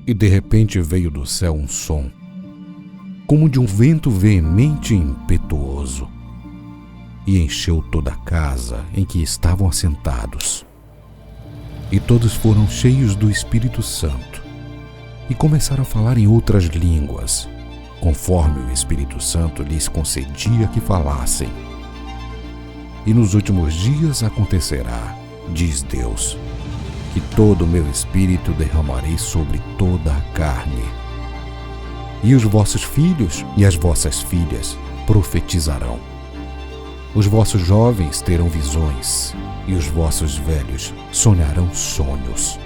E de repente veio do céu um som, como de um vento veemente e impetuoso, e encheu toda a casa em que estavam assentados. E todos foram cheios do Espírito Santo, e começaram a falar em outras línguas, conforme o Espírito Santo lhes concedia que falassem. E nos últimos dias acontecerá, diz Deus, que todo o meu Espírito derramarei sobre toda a carne. E os vossos filhos e as vossas filhas profetizarão. Os vossos jovens terão visões, e os vossos velhos sonharão sonhos.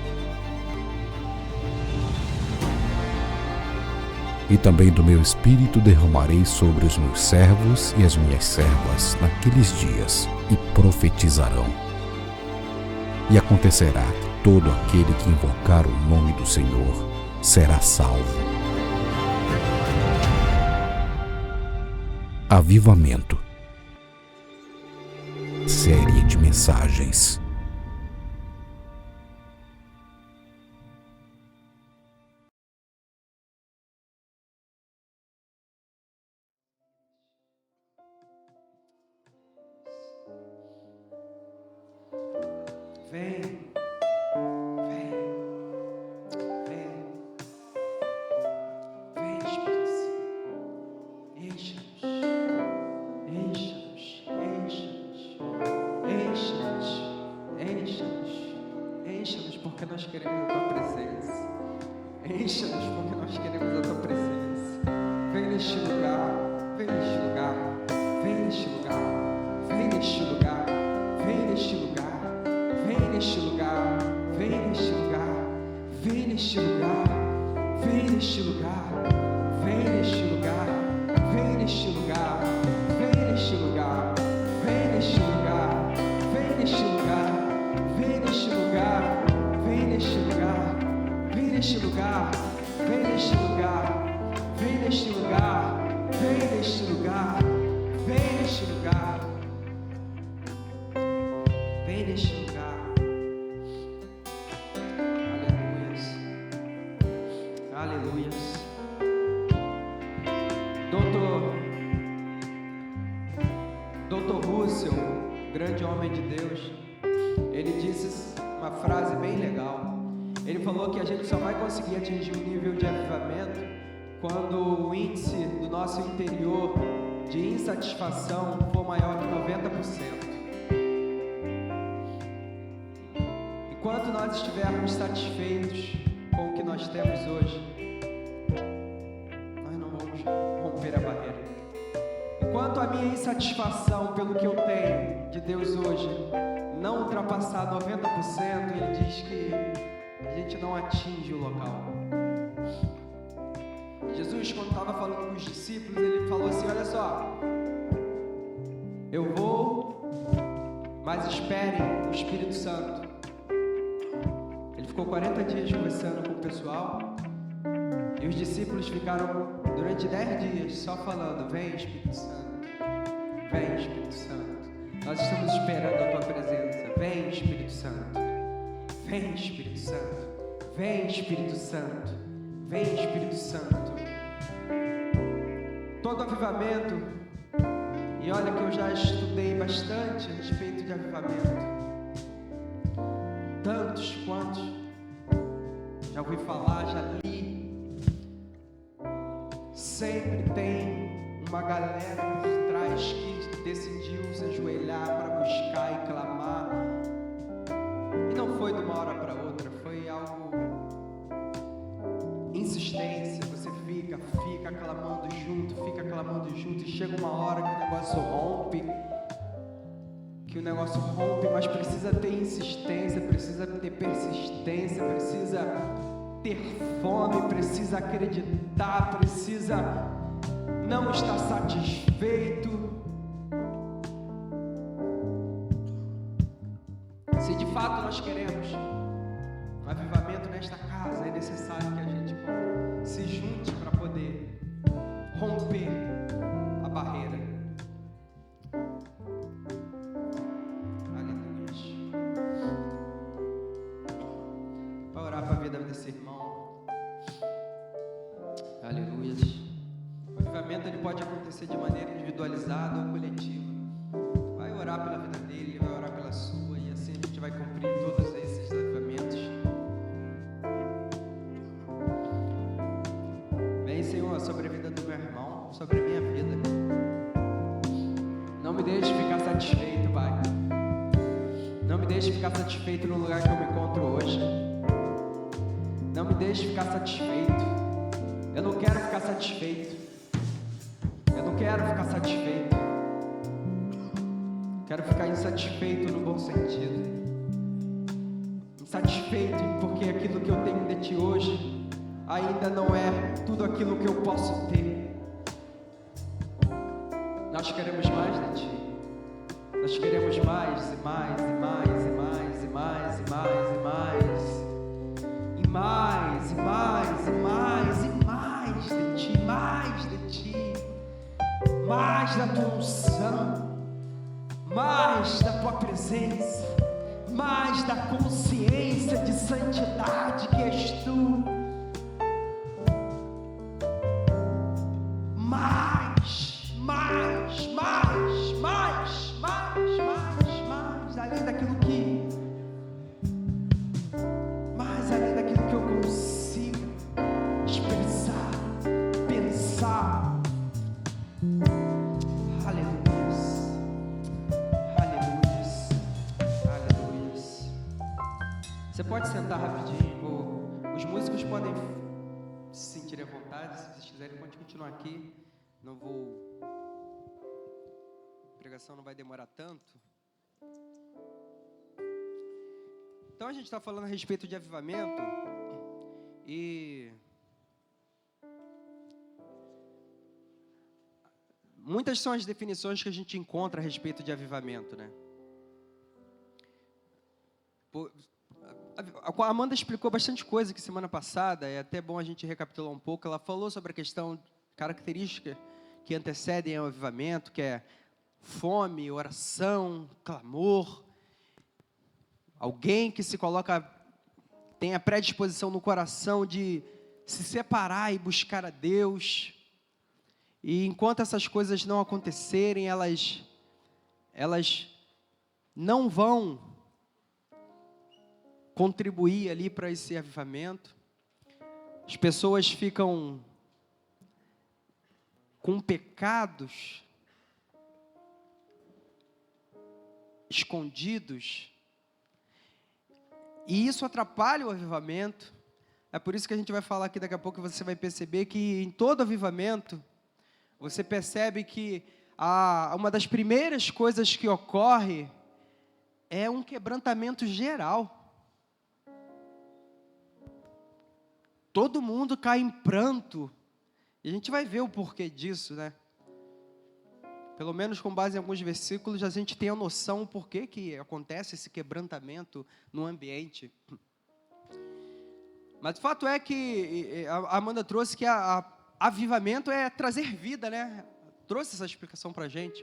E também do meu Espírito derramarei sobre os meus servos e as minhas servas naqueles dias, e profetizarão. E acontecerá que todo aquele que invocar o nome do Senhor será salvo. Avivamento. Série de mensagens. Vem, vem, vem, vem, Espírito Santo, encha-nos, encha-nos, encha-nos, encha-nos, encha-nos, porque nós queremos a Tua presença, encha-nos porque nós queremos a Tua presença, vem neste lugar, vem neste lugar, vem neste lugar, vem neste lugar, vem neste lugar. Vem neste lugar, vem neste lugar, vem neste lugar, vem neste lugar, vem neste lugar, vem neste lugar, vem neste lugar, vem neste lugar, vem neste lugar, vem neste lugar, vem neste lugar, vem neste lugar, vem neste lugar, vem neste lugar, vem neste lugar, vem neste lugar, vem neste lugar. Aleluias. Dr. Russell, grande homem de Deus, ele disse uma frase bem legal. Ele falou que a gente só vai conseguir atingir um nível de avivamento quando o índice do nosso interior de insatisfação for maior que 90%. Enquanto nós estivermos satisfeitos com o que nós temos hoje, nós não vamos romper a barreira. Enquanto a minha insatisfação pelo que eu tenho de Deus hoje não ultrapassar 90%, ele diz que a gente não atinge o local. Jesus, quando estava falando com os discípulos, ele falou assim: olha só, eu vou, mas esperem o Espírito Santo. Ele ficou 40 dias conversando com o pessoal, e os discípulos ficaram durante 10 dias só falando: vem, Espírito Santo, vem, Espírito Santo, nós estamos esperando a Tua presença, vem, Espírito Santo, vem, Espírito Santo, vem, Espírito Santo, vem, Espírito Santo. Todo avivamento, e olha que eu já estudei bastante a respeito de avivamento, tantos quantos já ouvi falar, já li, sempre tem uma galera por trás que decidiu se ajoelhar para buscar e clamar, e não foi de uma hora para outra, foi algo, insistência, você fica clamando junto, e chega uma hora que o negócio rompe, mas precisa ter insistência, precisa ter persistência, precisa ter fome, precisa acreditar, precisa não estar satisfeito. Se de fato nós queremos um avivamento nesta casa, é necessário que a gente se junte para poder romper a barreira. Aleluia. Vai orar para a vida desse irmão. Aleluia. O avivamento ele pode acontecer de maneira individualizada ou coletiva. Vai orar pela vida dele, ele vai orar pela sua, e assim a gente vai cumprir todos esses avivamentos. Vem, Senhor, sobre a vida do meu irmão, sobre a minha vida. Não me deixe ficar satisfeito, Pai. Não me deixe ficar satisfeito no lugar que eu me encontro hoje. Não me deixe ficar satisfeito. Eu não quero ficar satisfeito. Eu não quero ficar satisfeito. Quero ficar insatisfeito no bom sentido. Insatisfeito porque aquilo que eu tenho de Ti hoje ainda não é tudo aquilo que eu posso ter. Nós queremos mais de Ti. Nós queremos mais e mais e mais e mais e mais e mais e mais. E mais, e mais, e mais, e mais de Ti, mais de Ti, mais da Tua unção, mais da Tua presença, mais da consciência de santidade que és Tu, mais, além daquilo que eu consigo expressar, pensar. Aleluias, aleluias, aleluias. Você pode sentar rapidinho, os músicos podem se sentirem à vontade, se vocês quiserem pode continuar aqui. Não vou, a pregação não vai demorar tanto. Então a gente está falando a respeito de avivamento e muitas são as definições que a gente encontra a respeito de avivamento, né? A Amanda explicou bastante coisa aqui semana passada, é até bom a gente recapitular um pouco. Ela falou sobre a questão característica que antecedem ao avivamento, que é fome, oração, clamor. Alguém que se coloca, tem a predisposição no coração de se separar e buscar a Deus. E enquanto essas coisas não acontecerem, elas não vão contribuir ali para esse avivamento. As pessoas ficam com pecados escondidos. E isso atrapalha o avivamento. É por isso que a gente vai falar aqui daqui a pouco, você vai perceber que em todo avivamento, você percebe que uma das primeiras coisas que ocorre é um quebrantamento geral. Todo mundo cai em pranto. E a gente vai ver o porquê disso, né? Pelo menos com base em alguns versículos, a gente tem a noção do porquê que acontece esse quebrantamento no ambiente. Mas o fato é que a Amanda trouxe que avivamento é trazer vida, né? Trouxe essa explicação para a gente.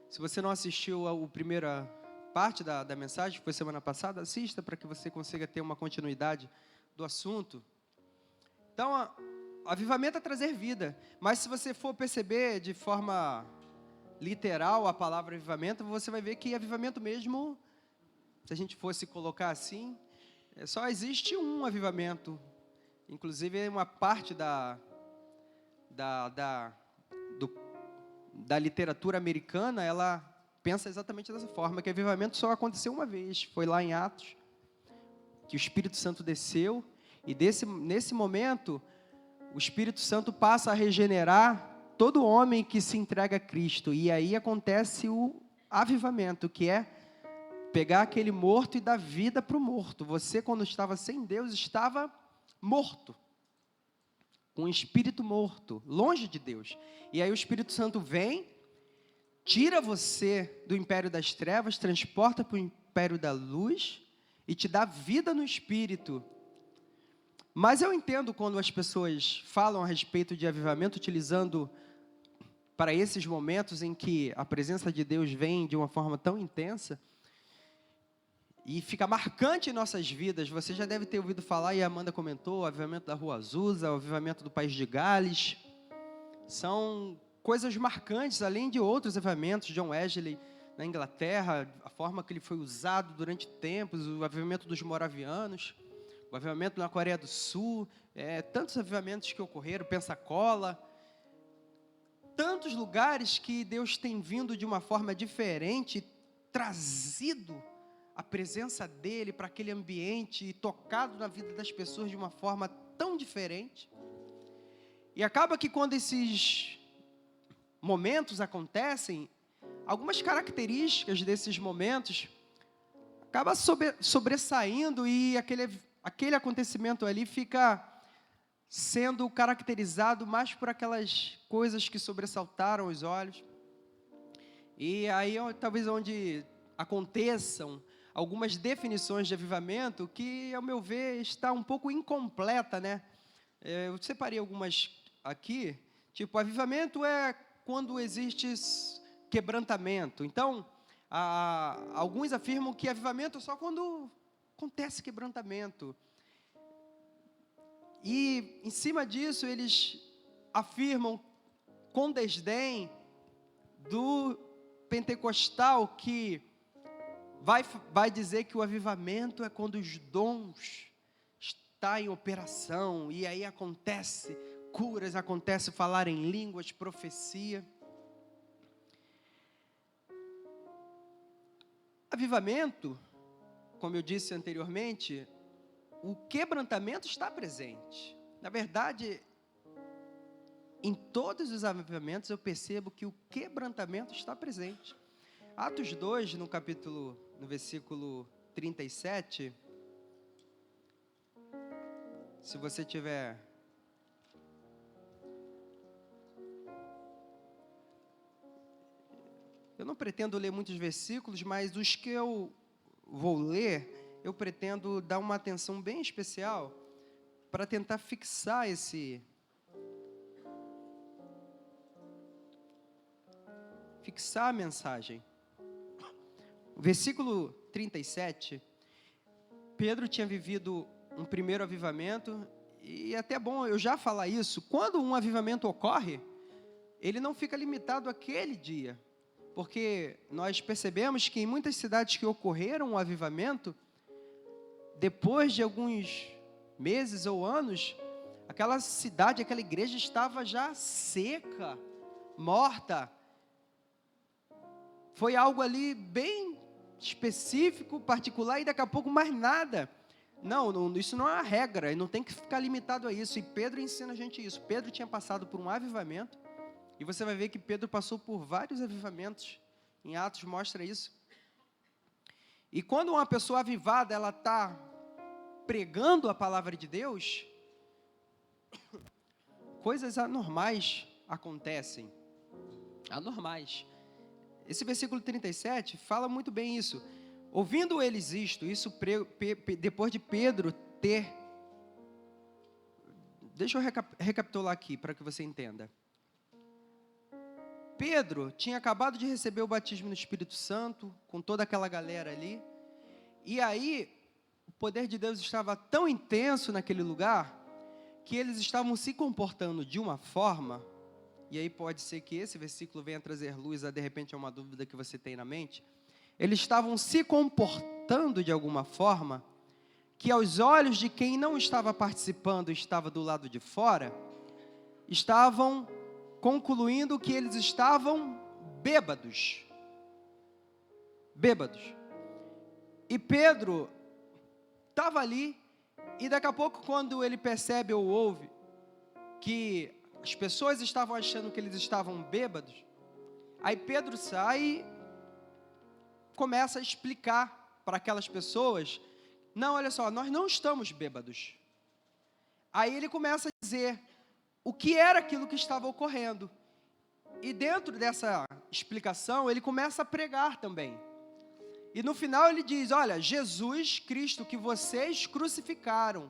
Se você não assistiu a primeira parte da mensagem, que foi semana passada, assista para que você consiga ter uma continuidade do assunto. Então, avivamento é trazer vida. Mas se você for perceber de forma literal a palavra avivamento, você vai ver que avivamento mesmo, se a gente fosse colocar assim, só existe um avivamento. Inclusive, uma parte da literatura americana, ela pensa exatamente dessa forma, que avivamento só aconteceu uma vez. Foi lá em Atos, que o Espírito Santo desceu, e nesse momento, o Espírito Santo passa a regenerar todo homem que se entrega a Cristo. E aí acontece o avivamento, que é pegar aquele morto e dar vida para o morto. Você, quando estava sem Deus, estava morto, com o espírito morto, longe de Deus. E aí o Espírito Santo vem, tira você do império das trevas, transporta para o império da luz e te dá vida no espírito. Mas eu entendo quando as pessoas falam a respeito de avivamento, utilizando para esses momentos em que a presença de Deus vem de uma forma tão intensa. e fica marcante em nossas vidas. Você já deve ter ouvido falar, e a Amanda comentou, o avivamento da Rua Azusa, o avivamento do País de Gales. São coisas marcantes, além de outros avivamentos. John Wesley na Inglaterra, a forma que ele foi usado durante tempos, o avivamento dos moravianos, o avivamento na Coreia do Sul, tantos avivamentos que ocorreram, Pensacola, tantos lugares que Deus tem vindo de uma forma diferente, trazido a presença dele para aquele ambiente e tocado na vida das pessoas de uma forma tão diferente. E acaba que quando esses momentos acontecem, algumas características desses momentos acabam sobressaindo, e aquele acontecimento ali fica sendo caracterizado mais por aquelas coisas que sobressaltaram os olhos. E aí talvez onde aconteçam algumas definições de avivamento que, ao meu ver, está um pouco incompleta, né? Eu separei algumas aqui, tipo, avivamento é quando existe quebrantamento. Então, alguns afirmam que avivamento é só quando acontece quebrantamento. E, em cima disso, eles afirmam com desdém do pentecostal que vai dizer que o avivamento é quando os dons estão em operação, e aí acontece curas, acontece falar em línguas, profecia. Avivamento, como eu disse anteriormente, o quebrantamento está presente. Na verdade, em todos os avivamentos eu percebo que o quebrantamento está presente. Atos 2, no versículo 37, se você tiver... Eu não pretendo ler muitos versículos, mas os que eu vou ler, eu pretendo dar uma atenção bem especial para tentar fixar a mensagem. O versículo 37, Pedro tinha vivido um primeiro avivamento, e é até bom eu já falar isso. Quando um avivamento ocorre, ele não fica limitado àquele dia, porque nós percebemos que em muitas cidades que ocorreram um avivamento, depois de alguns meses ou anos, aquela cidade, aquela igreja estava já seca, morta. Foi algo ali bem específico, particular, e daqui a pouco mais nada. Não, isso não é uma regra, e não tem que ficar limitado a isso. E Pedro ensina a gente isso. Pedro tinha passado por um avivamento, e você vai ver que Pedro passou por vários avivamentos. Em Atos mostra isso. E quando uma pessoa avivada, ela está pregando a palavra de Deus, coisas anormais acontecem. Anormais. Esse versículo 37 fala muito bem isso. Ouvindo eles isto depois de Pedro ter... Deixa eu recapitular aqui, para que você entenda. Pedro tinha acabado de receber o batismo no Espírito Santo, com toda aquela galera ali. E aí, o poder de Deus estava tão intenso naquele lugar, que eles estavam se comportando de uma forma... E aí pode ser que esse versículo venha trazer luz a, de repente, a uma dúvida que você tem na mente. Eles estavam se comportando de alguma forma que, aos olhos de quem não estava participando, estava do lado de fora, estavam concluindo que eles estavam bêbados. Bêbados. E Pedro estava ali, e daqui a pouco, quando ele percebe ou ouve que as pessoas estavam achando que eles estavam bêbados, aí Pedro sai e começa a explicar para aquelas pessoas: não, olha só, nós não estamos bêbados. Aí ele começa a dizer o que era aquilo que estava ocorrendo. E dentro dessa explicação, ele começa a pregar também. E no final ele diz: olha, Jesus Cristo que vocês crucificaram.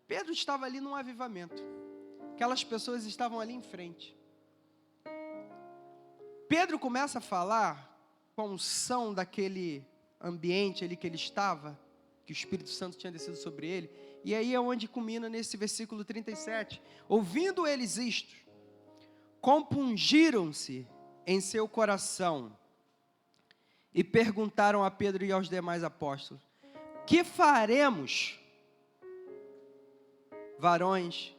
Pedro estava ali num avivamento. Aquelas pessoas estavam ali em frente. Pedro começa a falar com a unção daquele ambiente ali que ele estava, que o Espírito Santo tinha descido sobre ele. E aí é onde culmina nesse versículo 37. Ouvindo eles isto, compungiram-se em seu coração e perguntaram a Pedro e aos demais apóstolos: que faremos, varões,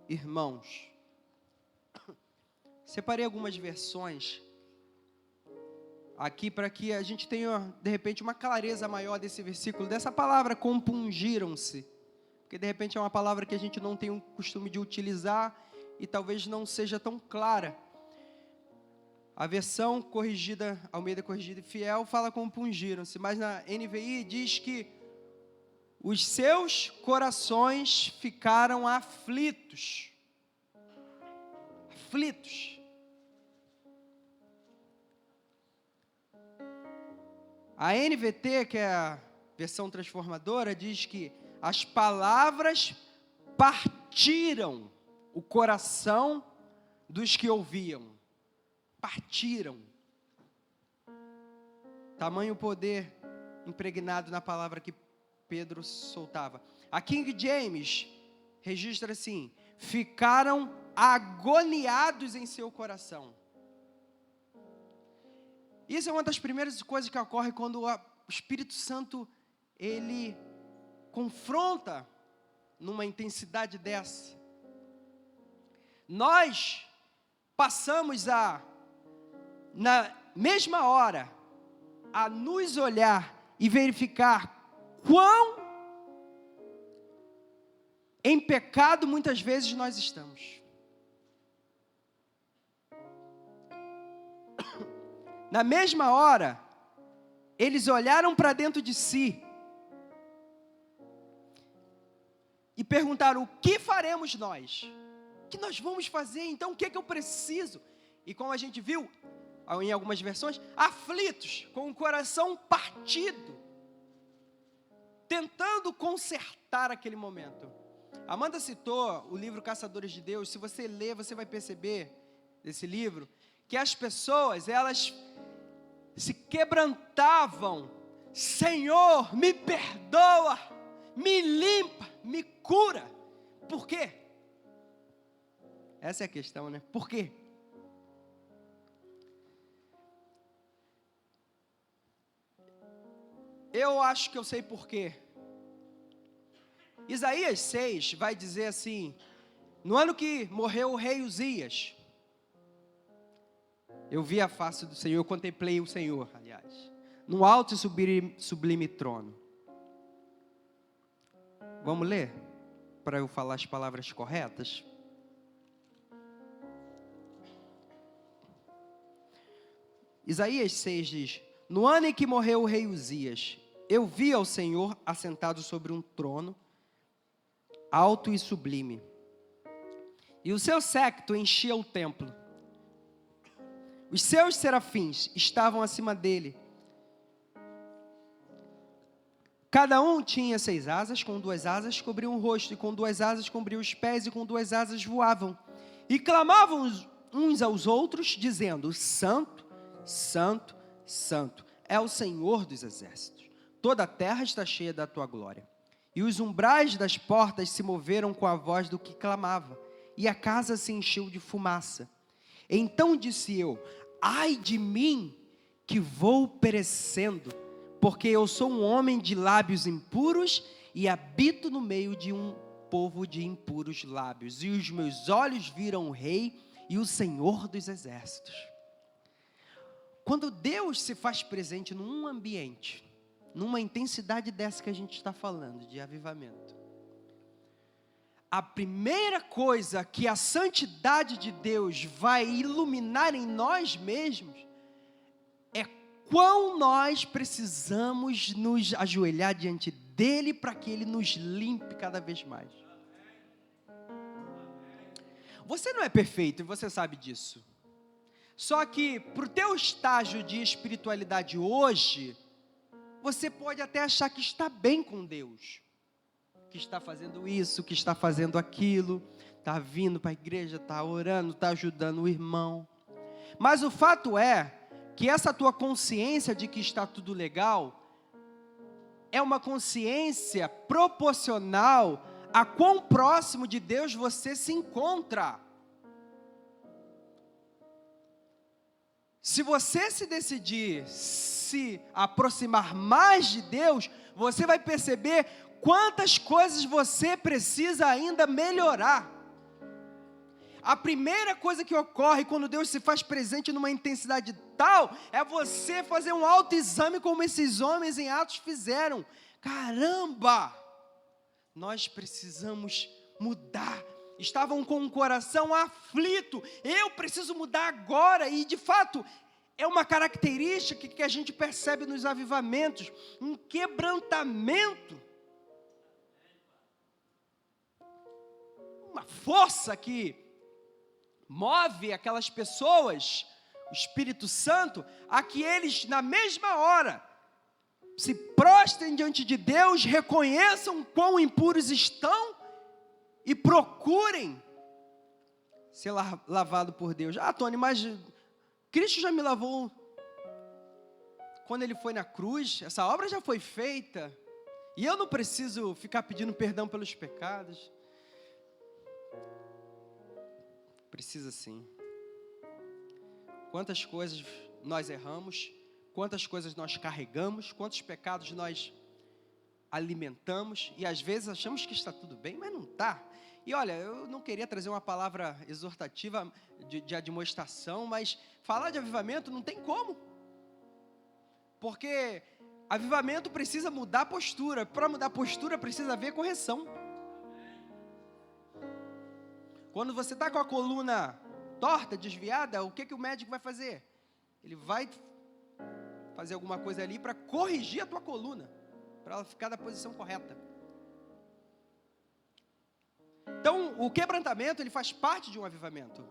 irmãos? Separei algumas versões aqui para que a gente tenha, de repente, uma clareza maior desse versículo, dessa palavra compungiram-se, porque de repente é uma palavra que a gente não tem o costume de utilizar e talvez não seja tão clara. A versão corrigida, Almeida Corrigida e Fiel, fala compungiram-se, mas na NVI diz que os seus corações ficaram aflitos. Aflitos. A NVT, que é a versão transformadora, diz que as palavras partiram o coração dos que ouviam. Partiram. Tamanho poder impregnado na palavra que Pedro soltava. A King James registra assim: ficaram agoniados em seu coração. Isso é uma das primeiras coisas que ocorre quando o Espírito Santo, ele confronta numa intensidade dessa. Nós passamos na mesma hora, a nos olhar e verificar quão em pecado muitas vezes nós estamos. Na mesma hora, eles olharam para dentro de si e perguntaram: o que faremos nós? O que nós vamos fazer? Então, o que é que eu preciso? E como a gente viu, em algumas versões, aflitos, com o coração partido, tentando consertar aquele momento. Amanda citou o livro Caçadores de Deus. Se você ler, você vai perceber, desse livro, que as pessoas, elas se quebrantavam: Senhor, me perdoa, me limpa, me cura. Por quê? Essa é a questão, né? Por quê? Eu acho que eu sei por quê. Isaías 6 vai dizer assim: no ano que morreu o rei Uzias, eu vi a face do Senhor, eu contemplei o Senhor, aliás, no alto e sublime trono. Vamos ler? Para eu falar as palavras corretas. Isaías 6 diz: no ano em que morreu o rei Uzias, eu vi ao Senhor assentado sobre um trono, alto e sublime, e o seu séquito enchia o templo. Os seus serafins estavam acima dele. Cada um tinha 6 asas, com 2 asas cobriam o rosto, e com 2 asas cobriam os pés, e com 2 asas voavam. E clamavam uns aos outros, dizendo: Santo, Santo, Santo, é o Senhor dos exércitos. Toda a terra está cheia da tua glória. E os umbrais das portas se moveram com a voz do que clamava, e a casa se encheu de fumaça. Então disse eu: ai de mim, que vou perecendo, porque eu sou um homem de lábios impuros e habito no meio de um povo de impuros lábios. E os meus olhos viram o Rei e o Senhor dos exércitos. Quando Deus se faz presente num ambiente, numa intensidade dessa que a gente está falando, de avivamento, a primeira coisa que a santidade de Deus vai iluminar em nós mesmos é quão nós precisamos nos ajoelhar diante dEle para que Ele nos limpe cada vez mais. Você não é perfeito e você sabe disso. Só que para o teu estágio de espiritualidade hoje, você pode até achar que está bem com Deus, que está fazendo isso, que está fazendo aquilo, está vindo para a igreja, está orando, está ajudando o irmão. Mas o fato é que essa tua consciência de que está tudo legal é uma consciência proporcional a quão próximo de Deus você se encontra. Se você se decidir se aproximar mais de Deus, você vai perceber quantas coisas você precisa ainda melhorar. A primeira coisa que ocorre quando Deus se faz presente numa intensidade tal, é você fazer um autoexame como esses homens em Atos fizeram. Caramba! Nós precisamos mudar. Estavam com o coração aflito. Eu preciso mudar agora. E de fato, é uma característica que a gente percebe nos avivamentos. Um quebrantamento. Uma força que move aquelas pessoas, o Espírito Santo, a que eles, na mesma hora, se prostrem diante de Deus, reconheçam quão impuros estão e procurem ser lavado por Deus. Ah, Tony, mas Cristo já me lavou quando Ele foi na cruz, essa obra já foi feita, e eu não preciso ficar pedindo perdão pelos pecados. Precisa sim. Quantas coisas nós erramos, quantas coisas nós carregamos, quantos pecados nós alimentamos, e às vezes achamos que está tudo bem, mas não está. E olha, eu não queria trazer uma palavra exortativa de admoestação, mas falar de avivamento não tem como. Porque avivamento precisa mudar a postura. Para mudar a postura precisa haver correção. Quando você está com a coluna torta, desviada, o que o médico vai fazer? Ele vai fazer alguma coisa ali para corrigir a tua coluna, para ela ficar na posição correta. Então, o quebrantamento, ele faz parte de um avivamento.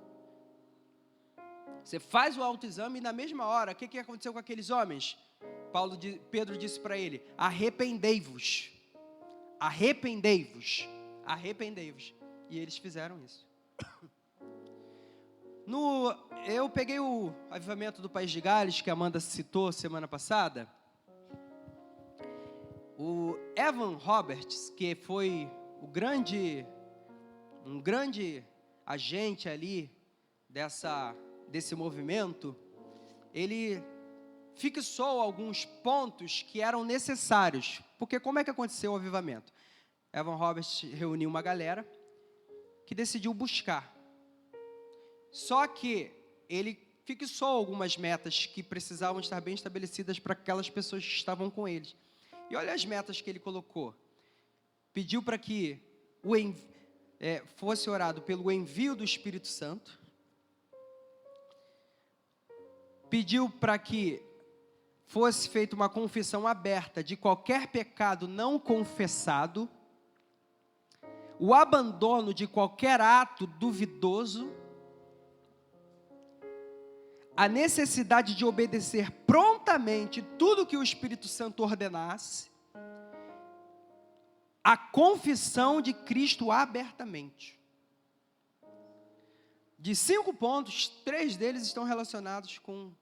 Você faz o autoexame e na mesma hora, o que aconteceu com aqueles homens? Pedro disse para ele: arrependei-vos, arrependei-vos, arrependei-vos. E eles fizeram isso. Eu peguei o avivamento do País de Gales, que a Amanda citou semana passada. O Evan Roberts, que foi um grande agente ali desse movimento, ele fixou alguns pontos que eram necessários. Porque como é que aconteceu o avivamento? Evan Roberts reuniu uma galera que decidiu buscar. Só que ele fixou algumas metas que precisavam estar bem estabelecidas para aquelas pessoas que estavam com eles. E olha as metas que ele colocou. Pediu para que fosse orado pelo envio do Espírito Santo. Pediu para que fosse feita uma confissão aberta de qualquer pecado não confessado. O abandono de qualquer ato duvidoso. A necessidade de obedecer prontamente tudo que o Espírito Santo ordenasse. A confissão de Cristo abertamente. De 5 pontos, 3 deles estão relacionados com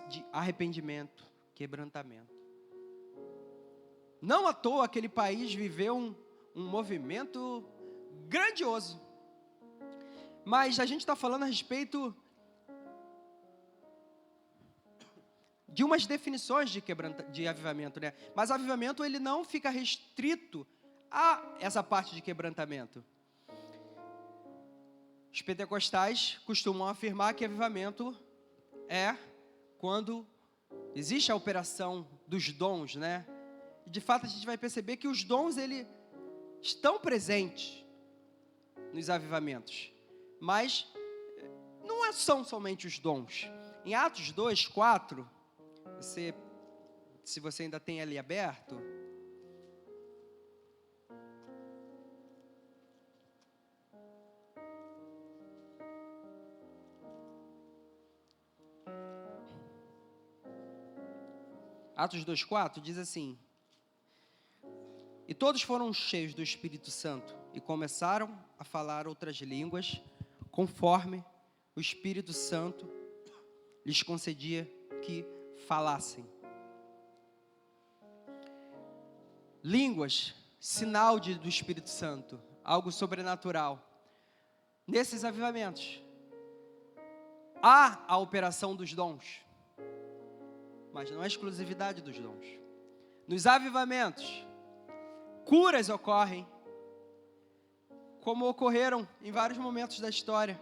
de arrependimento, quebrantamento. Não à toa aquele país viveu um movimento grandioso. Mas a gente está falando a respeito de umas definições de avivamento, né? Mas avivamento, ele não fica restrito a essa parte de quebrantamento. Os pentecostais costumam afirmar que avivamento é quando existe a operação dos dons, né? E de fato a gente vai perceber que os dons, eles estão presentes nos avivamentos. Mas não são somente os dons. Em Atos 2, 4... se você ainda tem ali aberto, Atos 2,4 diz assim: e todos foram cheios do Espírito Santo e começaram a falar outras línguas, conforme o Espírito Santo lhes concedia que falassem. Línguas, sinal do Espírito Santo, algo sobrenatural. Nesses avivamentos, há a operação dos dons, mas não é exclusividade dos dons. Nos avivamentos, curas ocorrem, como ocorreram em vários momentos da história.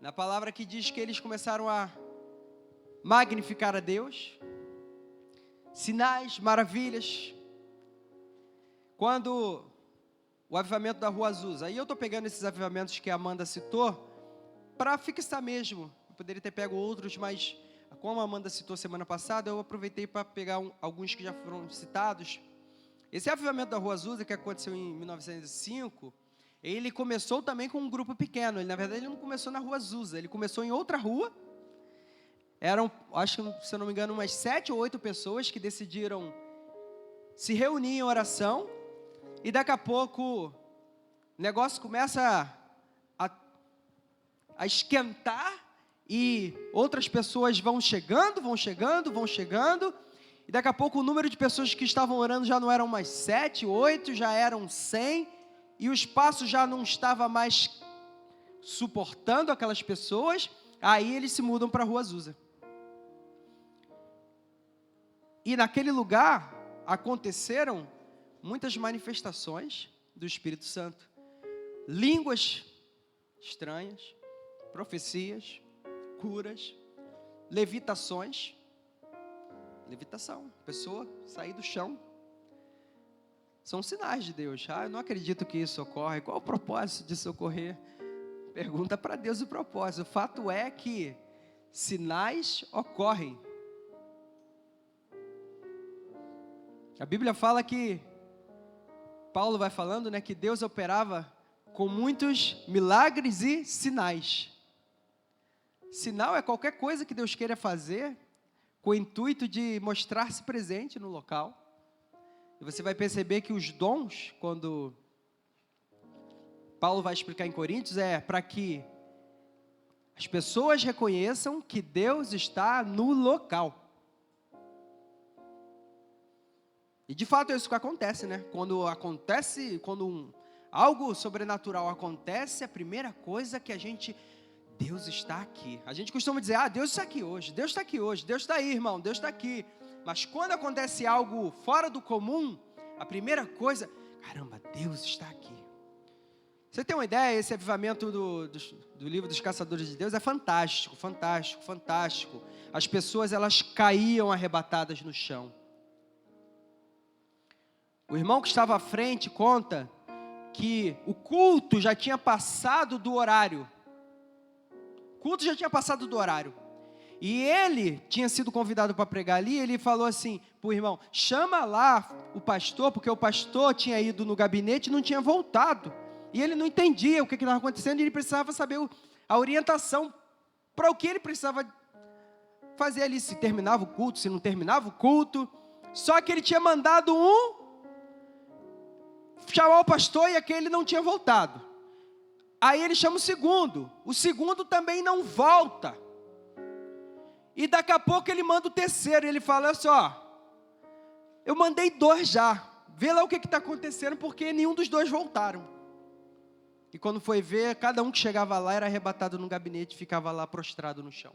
Na palavra que diz que eles começaram a magnificar a Deus, sinais, maravilhas. Quando o avivamento da Rua Azusa, aí eu estou pegando esses avivamentos que a Amanda citou, para fixar mesmo. Eu poderia ter pego outros, mas como a Amanda citou semana passada, eu aproveitei para pegar alguns que já foram citados. Esse avivamento da Rua Azusa, que aconteceu em 1905, ele começou também com um grupo pequeno. Na verdade, ele não começou na Rua Azusa, ele começou em outra rua. Eram, acho que, se eu não me engano, umas 7 ou 8 pessoas que decidiram se reunir em oração. E daqui a pouco, o negócio começa a esquentar. E outras pessoas vão chegando. E daqui a pouco o número de pessoas que estavam orando já não eram mais 7, 8, já eram 100. E o espaço já não estava mais suportando aquelas pessoas. Aí eles se mudam para a Rua Azusa. E naquele lugar aconteceram muitas manifestações do Espírito Santo. Línguas estranhas, profecias, curas, levitações. Levitação, pessoa sair do chão. São sinais de Deus. Eu não acredito que isso ocorre. Qual o propósito disso ocorrer? Pergunta para Deus o propósito. O fato é que sinais ocorrem. A Bíblia fala que, Paulo vai falando, né, que Deus operava com muitos milagres e sinais. Sinal é qualquer coisa que Deus queira fazer com o intuito de mostrar-se presente no local. E você vai perceber que os dons, quando Paulo vai explicar em Coríntios, é para que as pessoas reconheçam que Deus está no local. E de fato é isso que acontece, né? Quando algo sobrenatural acontece, a primeira coisa que Deus está aqui. A gente costuma dizer, Deus está aqui hoje, Deus está aqui hoje, Deus está aí, irmão, Deus está aqui. Mas quando acontece algo fora do comum, a primeira coisa, caramba, Deus está aqui. Você tem uma ideia? Esse avivamento do livro dos Caçadores de Deus é fantástico, fantástico, fantástico. As pessoas, elas caíam arrebatadas no chão. O irmão que estava à frente conta que o culto já tinha passado do horário. O culto já tinha passado do horário. E ele tinha sido convidado para pregar ali. Ele falou assim para o irmão, chama lá o pastor, porque o pastor tinha ido no gabinete e não tinha voltado. E ele não entendia o que estava acontecendo. E ele precisava saber a orientação para o que ele precisava fazer ali. Se terminava o culto, se não terminava o culto. Só que ele tinha mandado chamar o pastor e aquele não tinha voltado. Aí ele chama o segundo também não volta. E daqui a pouco ele manda o terceiro, e ele fala, olha só, eu mandei 2 já, vê lá o que está acontecendo, porque nenhum dos 2 voltaram. E quando foi ver, cada um que chegava lá era arrebatado no gabinete, ficava lá prostrado no chão.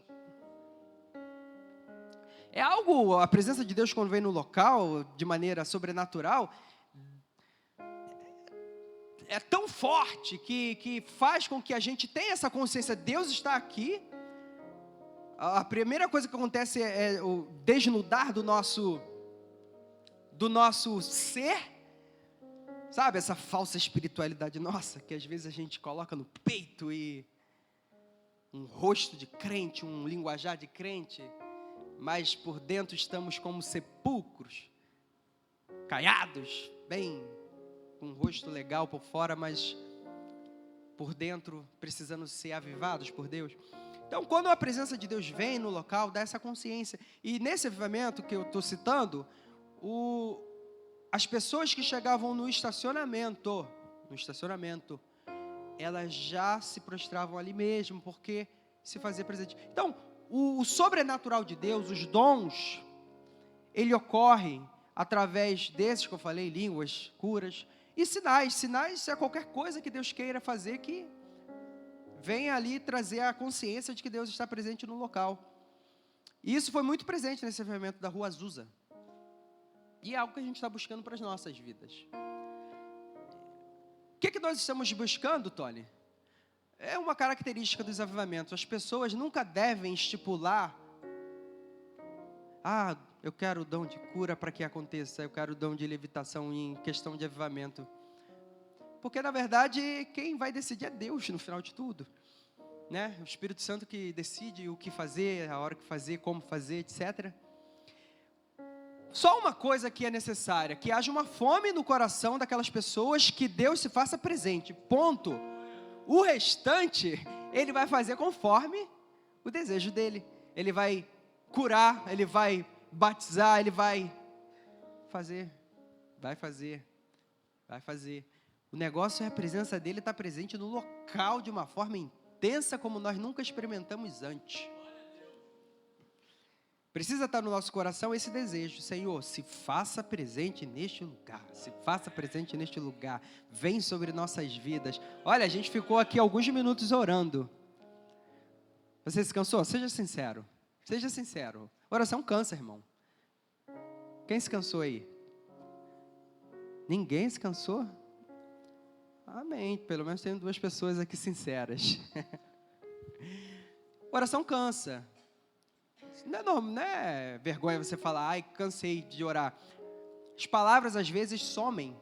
É algo, a presença de Deus quando vem no local, de maneira sobrenatural, é tão forte que faz com que a gente tenha essa consciência, Deus está aqui. A primeira coisa que acontece é o desnudar do nosso ser, sabe, essa falsa espiritualidade nossa, que às vezes a gente coloca no peito e um rosto de crente, um linguajar de crente, mas por dentro estamos como sepulcros, caiados, bem, com um rosto legal por fora, mas por dentro precisando ser avivados por Deus. Então, quando a presença de Deus vem no local, dá essa consciência. E nesse avivamento que eu estou citando, as pessoas que chegavam no estacionamento, elas já se prostravam ali mesmo, porque se fazia presente. Então, o sobrenatural de Deus, os dons, ele ocorre através desses que eu falei, línguas, curas e sinais. Sinais é qualquer coisa que Deus queira fazer que venha ali trazer a consciência de que Deus está presente no local. E isso foi muito presente nesse avivamento da Rua Azusa. E é algo que a gente está buscando para as nossas vidas. O que nós estamos buscando, Tony? É uma característica dos avivamentos. As pessoas nunca devem estipular: eu quero o dom de cura para que aconteça, eu quero o dom de levitação em questão de avivamento. Porque, na verdade, quem vai decidir é Deus no final de tudo, né? O Espírito Santo que decide o que fazer, a hora que fazer, como fazer, etc. Só uma coisa que é necessária: que haja uma fome no coração daquelas pessoas, que Deus se faça presente, ponto. O restante, Ele vai fazer conforme o desejo dEle. Ele vai curar, Ele vai batizar, Ele vai fazer. O negócio é a presença dEle estar presente no local de uma forma intensa como nós nunca experimentamos antes. Precisa estar no nosso coração esse desejo: Senhor, se faça presente neste lugar, se faça presente neste lugar, vem sobre nossas vidas. Olha, a gente ficou aqui alguns minutos orando. Você se cansou? Seja sincero. Oração cansa, irmão. Quem se cansou aí? Ninguém se cansou? Amém, pelo menos tem 2 pessoas aqui sinceras. Oração cansa. Não é vergonha você falar: cansei de orar. As palavras às vezes somem.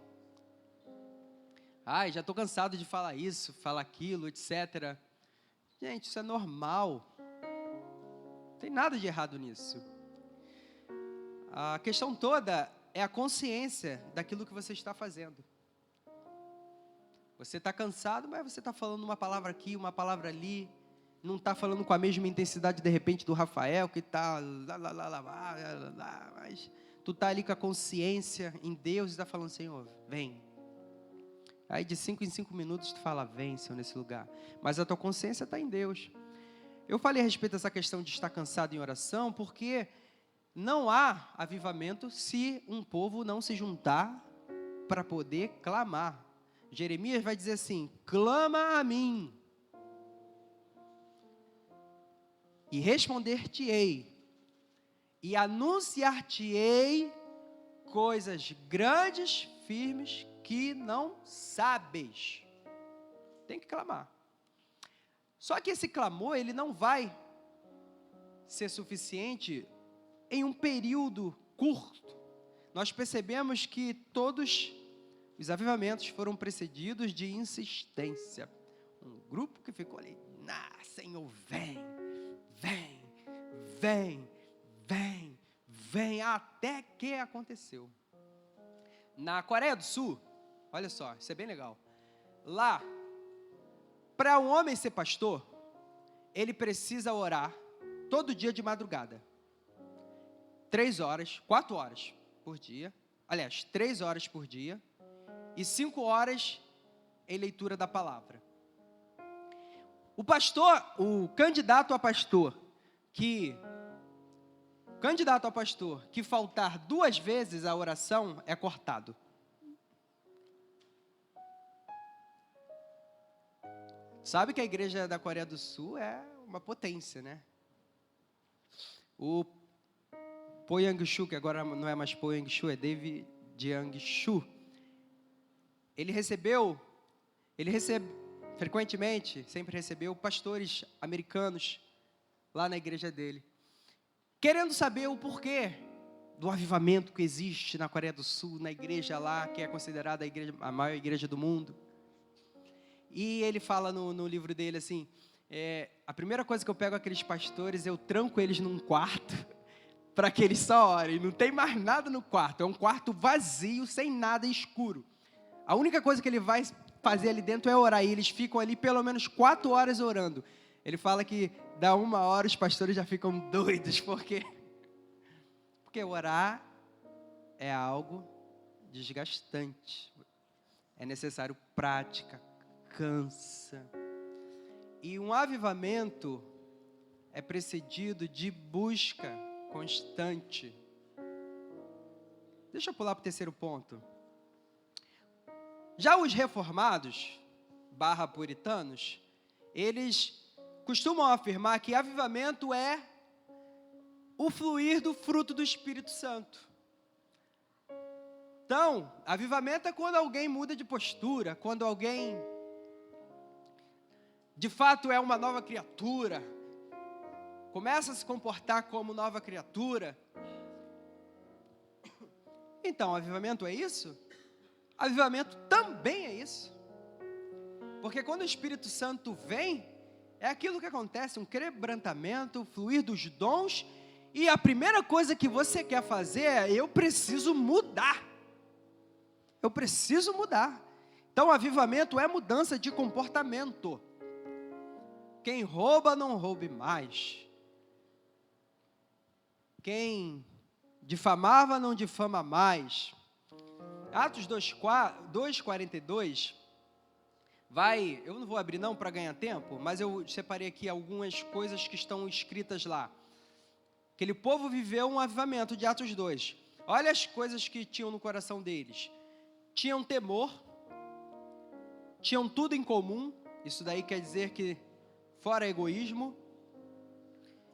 Já estou cansado de falar isso, falar aquilo, etc. Gente, isso é normal. Não tem nada de errado nisso. A questão toda é a consciência daquilo que você está fazendo. Você está cansado, mas você está falando uma palavra aqui, uma palavra ali. Não está falando com a mesma intensidade, de repente, do Rafael, que está mas tu está ali com a consciência em Deus e está falando: Senhor, vem. Aí de 5 em 5 minutos tu fala: vem, Senhor, nesse lugar. Mas a tua consciência está em Deus. Eu falei a respeito dessa questão de estar cansado em oração, porque não há avivamento se um povo não se juntar para poder clamar. Jeremias vai dizer assim: clama a mim, e responder-te-ei, e anunciar-te-ei coisas grandes, firmes, que não sabes. Tem que clamar. Só que esse clamor, ele não vai ser suficiente em um período curto. Nós percebemos que todos os avivamentos foram precedidos de insistência. Um grupo que ficou ali: Senhor, vem, até que aconteceu. Na Coreia do Sul, olha só, isso é bem legal. Lá, para um homem ser pastor, ele precisa orar todo dia de madrugada. 4 horas por dia. Aliás, 3 horas por dia. E 5 horas em leitura da palavra. O candidato a pastor que faltar 2 vezes a oração é cortado. Sabe que a igreja da Coreia do Sul é uma potência, né? O Po Yang-shu, que agora não é mais Po Yang-shu, é David Yang-shu. Ele frequentemente, sempre recebeu pastores americanos lá na igreja dele, querendo saber o porquê do avivamento que existe na Coreia do Sul, na igreja lá, que é considerada a maior igreja do mundo. E ele fala no livro dele assim: a primeira coisa que eu pego aqueles pastores, eu tranco eles num quarto, para que eles só orem. Não tem mais nada no quarto, é um quarto vazio, sem nada, escuro. A única coisa que ele vai fazer ali dentro é orar, e eles ficam ali pelo menos 4 horas orando. Ele fala que dá 1 hora os pastores já ficam doidos, porque orar é algo desgastante, é necessário prática, cansa. E um avivamento é precedido de busca constante. Deixa eu pular para o terceiro ponto. Já os reformados, / puritanos, eles costumam afirmar que avivamento é o fluir do fruto do Espírito Santo. Então, avivamento é quando alguém muda de postura, quando alguém, de fato, é uma nova criatura, começa a se comportar como nova criatura. Então, avivamento é isso? Avivamento também é isso. Porque quando o Espírito Santo vem, é aquilo que acontece, um quebrantamento, o fluir dos dons, e a primeira coisa que você quer fazer é: eu preciso mudar. Eu preciso mudar. Então, avivamento é mudança de comportamento. Quem rouba, não roube mais. Quem difamava, não difama mais. Atos 2:42 vai, eu não vou abrir não para ganhar tempo, mas eu separei aqui algumas coisas que estão escritas lá. Aquele povo viveu um avivamento de Atos 2. Olha as coisas que tinham no coração deles. Tinham temor, tinham tudo em comum, isso daí quer dizer que fora egoísmo,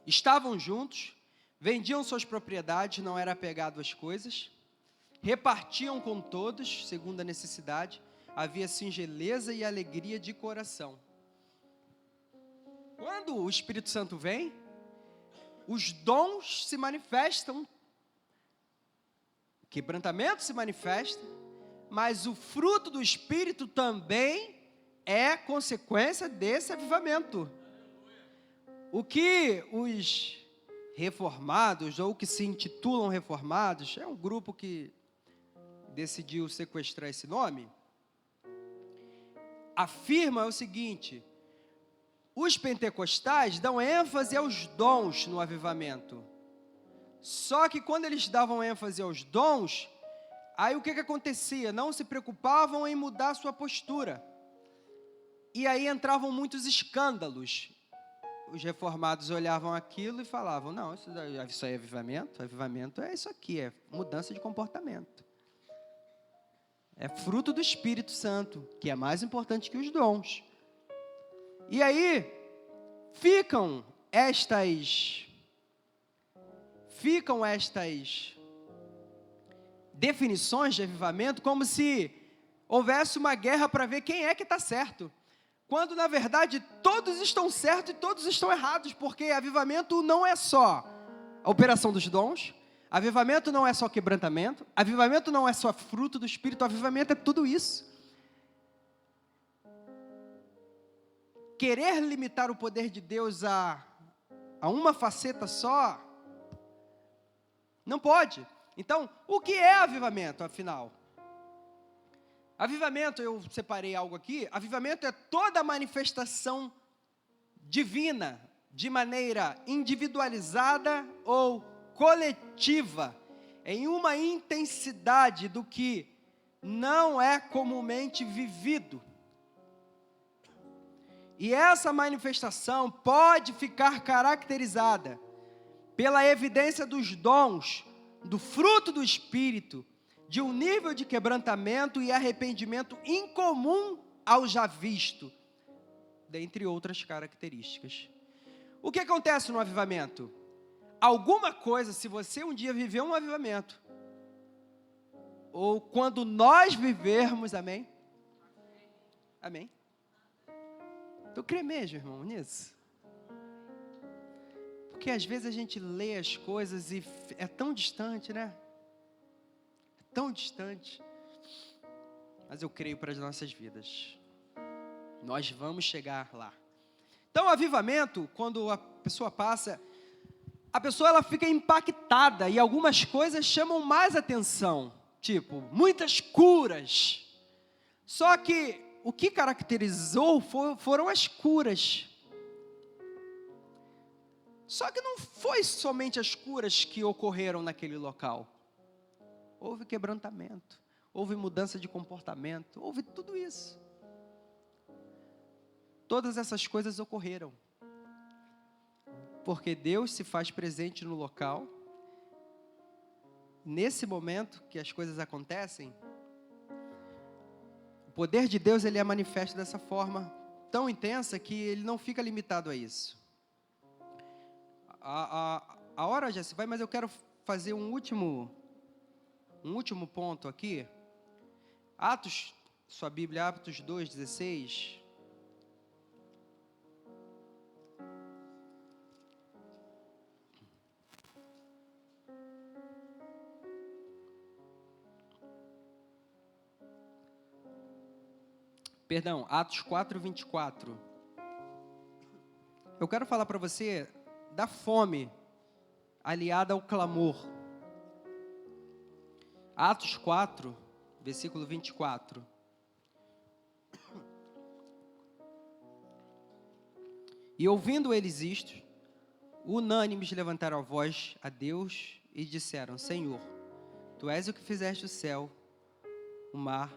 estavam juntos, vendiam suas propriedades, não era apegado às coisas, repartiam com todos, segundo a necessidade, havia singeleza e alegria de coração. Quando o Espírito Santo vem, os dons se manifestam, o quebrantamento se manifesta, mas o fruto do Espírito também é consequência desse avivamento. O que os reformados, ou que se intitulam reformados, é um grupo que decidiu sequestrar esse nome, afirma o seguinte: os pentecostais dão ênfase aos dons no avivamento. Só que quando eles davam ênfase aos dons, aí o que acontecia? Não se preocupavam em mudar sua postura. E aí entravam muitos escândalos. Os reformados olhavam aquilo e falavam: não, isso aí é avivamento. Avivamento é isso aqui, é mudança de comportamento. É fruto do Espírito Santo, que é mais importante que os dons. E aí, ficam estas definições de avivamento como se houvesse uma guerra para ver quem é que está certo. Quando, na verdade, todos estão certos e todos estão errados, porque avivamento não é só a operação dos dons, avivamento não é só quebrantamento, avivamento não é só fruto do Espírito, avivamento é tudo isso. Querer limitar o poder de Deus a uma faceta só, não pode. Então, o que é avivamento, afinal? Avivamento, eu separei algo aqui, avivamento é toda manifestação divina, de maneira individualizada ou coletiva, em uma intensidade do que não é comumente vivido. E essa manifestação pode ficar caracterizada pela evidência dos dons, do fruto do Espírito, de um nível de quebrantamento e arrependimento incomum ao já visto, dentre outras características. O que acontece no avivamento? Alguma coisa, se você um dia viveu um avivamento, ou quando nós vivermos, amém? Amém? Tu crê mesmo, irmão, nisso? Porque às vezes a gente lê as coisas e é tão distante, né? É tão distante. Mas eu creio para as nossas vidas. Nós vamos chegar lá. Então, o avivamento, quando a pessoa passa, a pessoa ela fica impactada e algumas coisas chamam mais atenção. Tipo, muitas curas. Só que o que caracterizou foram as curas. Só que não foi somente as curas que ocorreram naquele local. Houve quebrantamento, houve mudança de comportamento, houve tudo isso. Todas essas coisas ocorreram. porque Deus se faz presente no local. Nesse momento que as coisas acontecem, o poder de Deus ele é manifesto dessa forma tão intensa que ele não fica limitado a isso. A hora já se vai, mas eu quero fazer um último ponto aqui. Atos, sua Bíblia, Atos 2:16. Perdão, Atos 4:24. Eu quero falar para você da fome aliada ao clamor. Atos 4, versículo 24. E ouvindo eles isto, unânimes levantaram a voz a Deus e disseram: Senhor, Tu és o que fizeste o céu, o mar,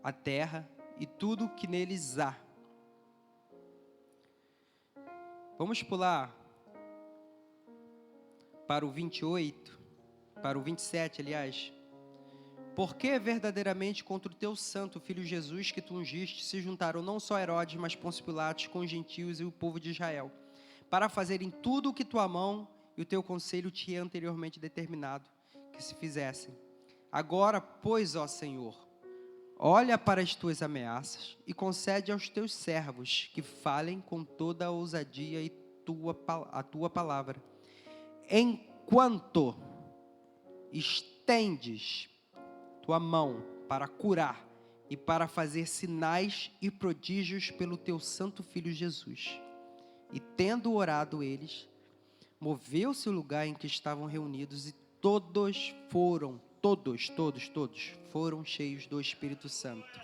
a terra e tudo o que neles há. Vamos pular para o 28, para o 27, aliás. Porque verdadeiramente contra o teu santo filho Jesus que tu ungiste se juntaram não só Herodes, mas Pôncio Pilatos com os gentios e o povo de Israel, para fazerem tudo o que tua mão e o teu conselho tinha anteriormente determinado que se fizessem. Agora, pois, ó Senhor, olha para as tuas ameaças e concede aos teus servos que falem com toda a ousadia e a tua palavra, enquanto estendes tua mão para curar e para fazer sinais e prodígios pelo teu santo Filho Jesus. E tendo orado eles, moveu-se o lugar em que estavam reunidos e todos foram cheios do Espírito Santo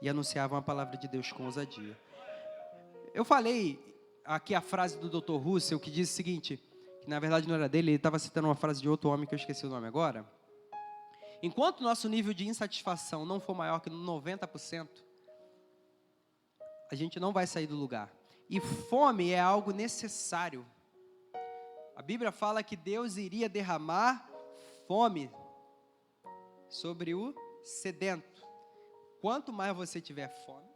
e anunciavam a palavra de Deus com ousadia. Eu falei aqui a frase do Dr. Russell, que diz o seguinte, que na verdade não era dele, ele estava citando uma frase de outro homem que eu esqueci o nome agora. Enquanto o nosso nível de insatisfação não for maior que 90%, a gente não vai sair do lugar. E fome é algo necessário. A Bíblia fala que Deus iria derramar fome sobre o sedento. Quanto mais você tiver fome,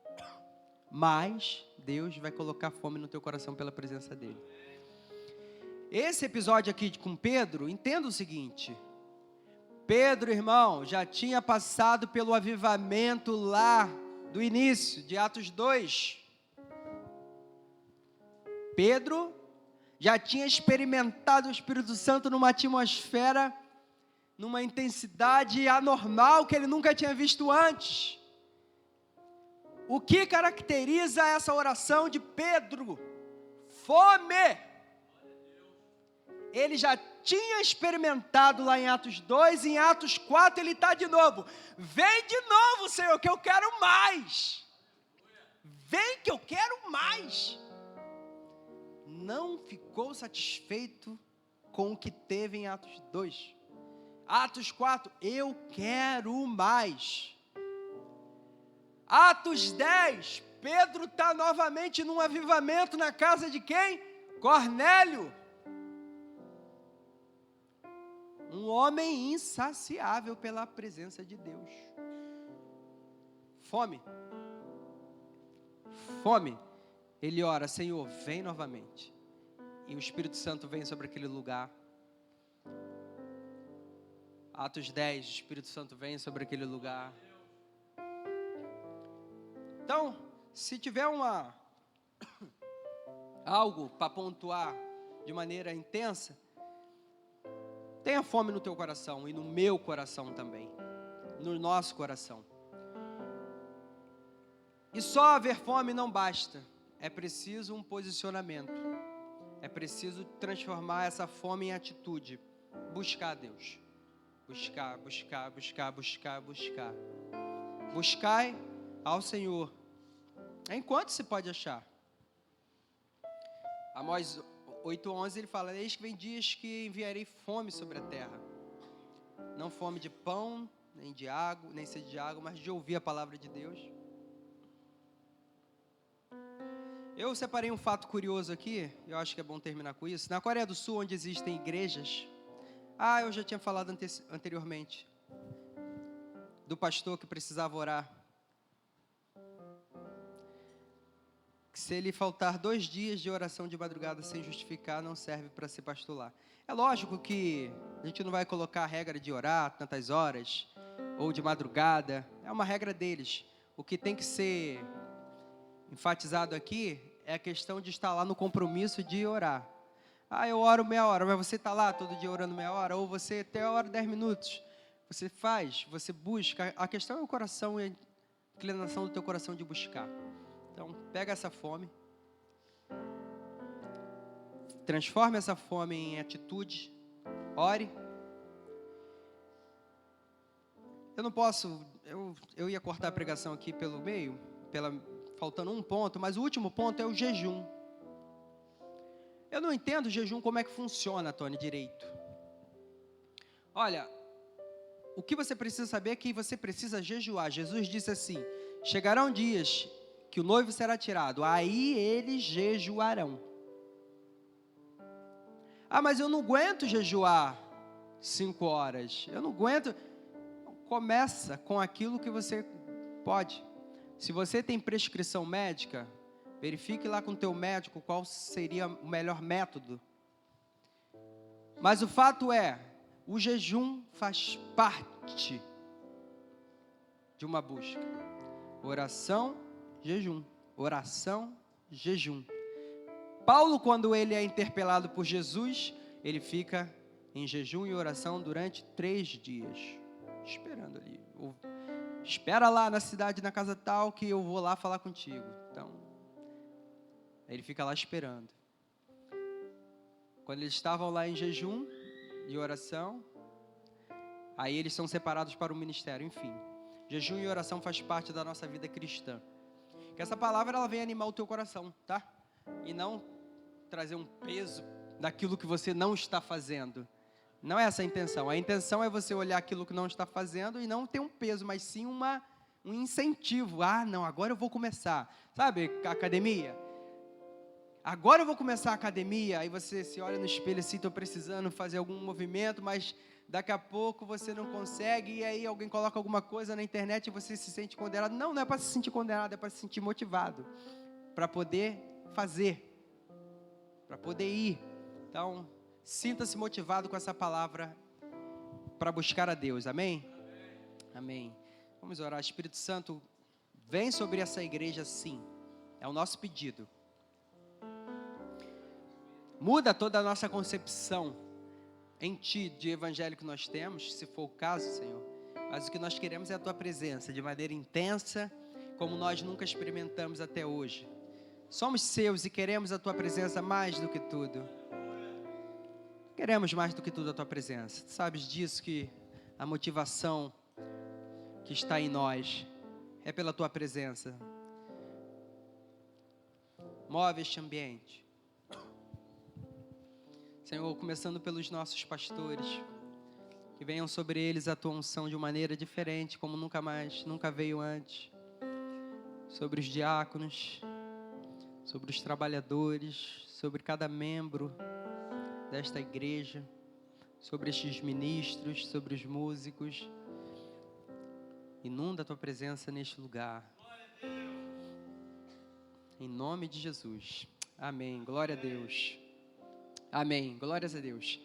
mais Deus vai colocar fome no teu coração pela presença dele. Esse episódio aqui com Pedro, entenda o seguinte: Pedro, irmão, já tinha passado pelo avivamento lá do início, de Atos 2. Pedro já tinha experimentado o Espírito Santo numa atmosfera, numa intensidade anormal que ele nunca tinha visto antes. O que caracteriza essa oração de Pedro? Fome! Ele já tinha experimentado lá em Atos 2, em Atos 4 ele está de novo. Vem de novo, Senhor, que eu quero mais. Vem que eu quero mais. Não ficou satisfeito com o que teve em Atos 2. Atos 4, eu quero mais. Atos 10, Pedro está novamente num avivamento na casa de quem? Cornélio. Um homem insaciável pela presença de Deus. Fome. Fome. Ele ora, Senhor, vem novamente. E o Espírito Santo vem sobre aquele lugar. Atos 10, o Espírito Santo vem sobre aquele lugar. Então, se tiver algo para pontuar de maneira intensa, tenha fome no teu coração e no meu coração também, no nosso coração. E só haver fome não basta, é preciso um posicionamento, é preciso transformar essa fome em atitude, buscar a Deus, buscar. Buscai ao Senhor, enquanto se pode achar. Amós 8:11 ele fala, eis que vem dias que enviarei fome sobre a terra, não fome de pão, nem de água, nem sede de água, mas de ouvir a palavra de Deus. Eu separei um fato curioso aqui, eu acho que é bom terminar com isso. Na Coreia do Sul, onde existem igrejas, eu já tinha falado anteriormente, do pastor que precisava orar. Que se ele faltar 2 dias de oração de madrugada sem justificar, não serve para ser pastor lá. É lógico que a gente não vai colocar a regra de orar tantas horas, ou de madrugada, é uma regra deles. O que tem que ser enfatizado aqui é a questão de estar lá no compromisso de orar. Eu oro meia hora, mas você está lá todo dia orando meia hora, ou você até ora 10 minutos. Você faz, você busca. A questão é o coração e a inclinação do teu coração de buscar. Então, pega essa fome, transforme essa fome em atitude, ore. Eu não posso, eu ia cortar a pregação aqui pelo meio, faltando um ponto, mas o último ponto é o jejum. Eu não entendo o jejum, como é que funciona, Tony, direito. Olha, o que você precisa saber é que você precisa jejuar. Jesus disse assim: chegarão dias que o noivo será tirado, aí eles jejuarão. Mas eu não aguento jejuar 5 horas, eu não aguento. Começa com aquilo que você pode. Se você tem prescrição médica, verifique lá com o teu médico qual seria o melhor método. Mas o fato é, o jejum faz parte de uma busca. Oração, jejum. Oração, jejum. Paulo, quando ele é interpelado por Jesus, ele fica em jejum e oração durante 3 dias. Esperando ali. Espera lá na cidade, na casa tal, que eu vou lá falar contigo. Então, ele fica lá esperando. Quando eles estavam lá em jejum e oração, aí eles são separados para o ministério. Enfim, jejum e oração faz parte da nossa vida cristã. Que essa palavra ela vem animar o teu coração, tá? E não trazer um peso daquilo que você não está fazendo. Não é essa a intenção. A intenção é você olhar aquilo que não está fazendo e não ter um peso, mas sim um incentivo. Não, agora eu vou começar. Sabe, a academia? Agora eu vou começar a academia. Aí você se olha no espelho assim, estou precisando fazer algum movimento, mas daqui a pouco você não consegue. E aí alguém coloca alguma coisa na internet e você se sente condenado. Não é para se sentir condenado, é para se sentir motivado. Para poder fazer. Para poder ir. Então, sinta-se motivado com essa palavra para buscar a Deus, amém? Amém. Vamos orar. Espírito Santo, vem sobre essa igreja sim, é o nosso pedido. Muda toda a nossa concepção em Ti, de evangelho que nós temos, se for o caso, Senhor. Mas o que nós queremos é a Tua presença, de maneira intensa, como nós nunca experimentamos até hoje. Somos Seus e queremos a Tua presença mais do que tudo. Queremos mais do que tudo a Tua presença. Tu sabes disso, que a motivação que está em nós é pela Tua presença. Move este ambiente. Senhor, começando pelos nossos pastores, que venham sobre eles a Tua unção de maneira diferente, como nunca veio antes. Sobre os diáconos, sobre os trabalhadores, sobre cada membro desta igreja, sobre estes ministros, sobre os músicos. Inunda a Tua presença neste lugar. Em nome de Jesus. Amém. Glória a Deus. Amém. Glórias a Deus.